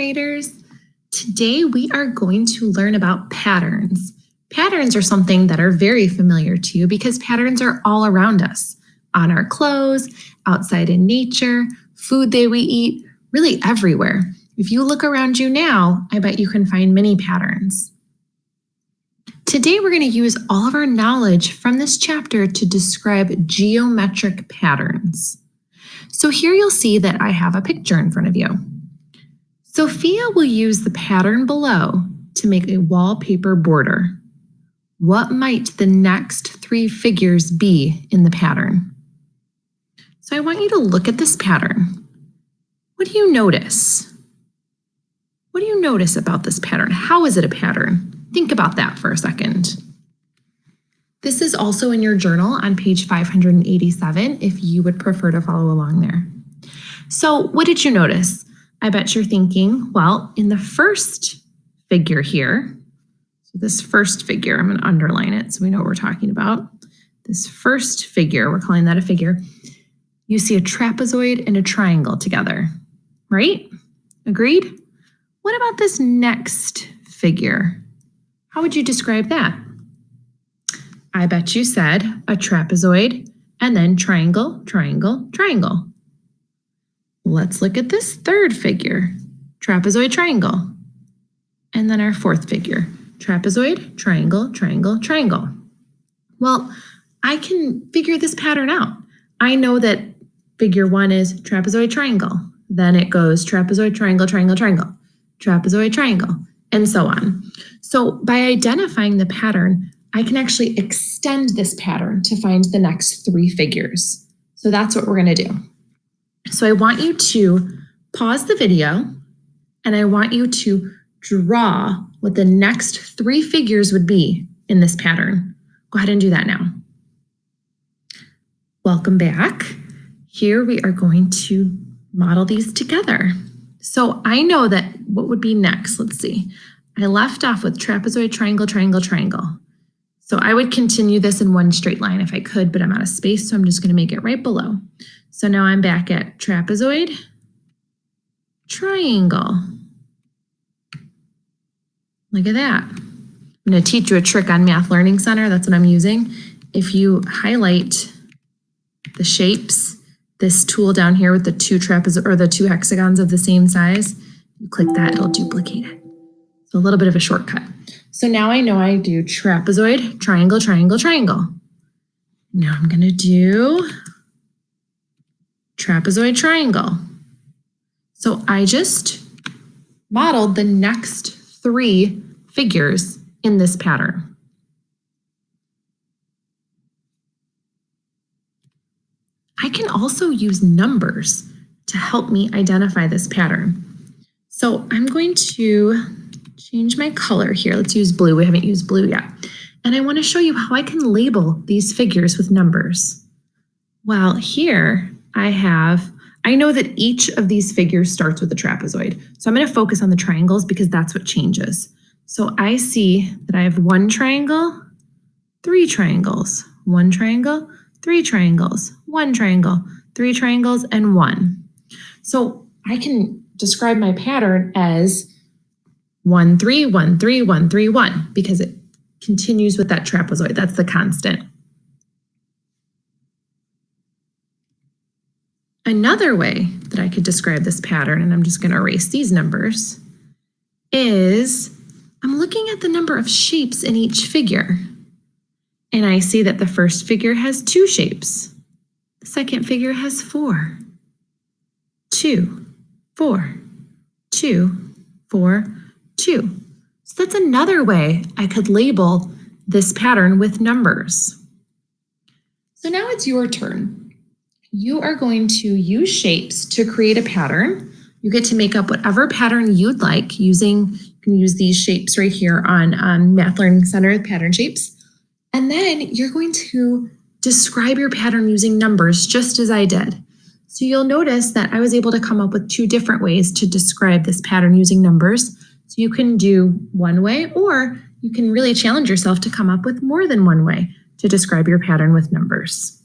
graders. Today we are going to learn about patterns. Patterns are something that are very familiar to you because patterns are all around us, on our clothes, outside in nature, food that we eat, really everywhere. If you look around you now, I bet you can find many patterns. Today we're going to use all of our knowledge from this chapter to describe geometric patterns. So here you'll see that I have a picture in front of you. Sophia will use the pattern below to make a wallpaper border. What might the next three figures be in the pattern? So I want you to look at this pattern. What do you notice? What do you notice about this pattern? How is it a pattern? Think about that for a second. This is also in your journal on page 587 if you would prefer to follow along there. So what did you notice? I bet you're thinking, well, in the first figure here, so this first figure, I'm going to underline it so we know what we're talking about. This first figure, we're calling that a figure, you see a trapezoid and a triangle together, right? Agreed? What about this next figure? How would you describe that? I bet you said a trapezoid and then triangle, triangle, triangle. Let's look at this third figure, trapezoid, triangle. And then our fourth figure, trapezoid, triangle, triangle, triangle. Well, I can figure this pattern out. I know that figure one is trapezoid, triangle. Then it goes trapezoid, triangle, triangle, triangle, trapezoid, triangle, and so on. So by identifying the pattern, I can actually extend this pattern to find the next three figures. So that's what we're going to do. So I want you to pause the video and I want you to draw what the next three figures would be in this pattern. Go ahead and do that now. Welcome back. Here we are going to model these together. So I know that what would be next, let's see. I left off with trapezoid, triangle, triangle, triangle. So I would continue this in one straight line if I could, but I'm out of space, so I'm just going to make it right below. So now I'm back at trapezoid, triangle. Look at that. I'm going to teach you a trick on Math Learning Center. That's what I'm using. If you highlight the shapes, this tool down here with the two hexagons of the same size, you click that, it'll duplicate it. So a little bit of a shortcut. So now I know I do trapezoid, triangle, triangle, triangle. Now I'm going to do trapezoid, triangle. So I just modeled the next three figures in this pattern. I can also use numbers to help me identify this pattern. So I'm going to change my color here. Let's use blue. We haven't used blue yet. And I want to show you how I can label these figures with numbers. Well, here I know that each of these figures starts with a trapezoid. So I'm going to focus on the triangles because that's what changes. So I see that I have one triangle, three triangles, one triangle, three triangles, one triangle, three triangles, and one. So I can describe my pattern as 1, 3, 1, 3, 1, 3, 1, because it continues with that trapezoid. That's the constant. Another way that I could describe this pattern, and I'm just going to erase these numbers, is I'm looking at the number of shapes in each figure. And I see that the first figure has 2 shapes. The second figure has 4. 2, 4, 2, 4, 2. So that's another way I could label this pattern with numbers. So now it's your turn. You are going to use shapes to create a pattern. You get to make up whatever pattern you'd like you can use these shapes right here on Math Learning Center, pattern shapes. And then you're going to describe your pattern using numbers just as I did. So you'll notice that I was able to come up with 2 different ways to describe this pattern using numbers. So you can do one way, or you can really challenge yourself to come up with more than one way to describe your pattern with numbers.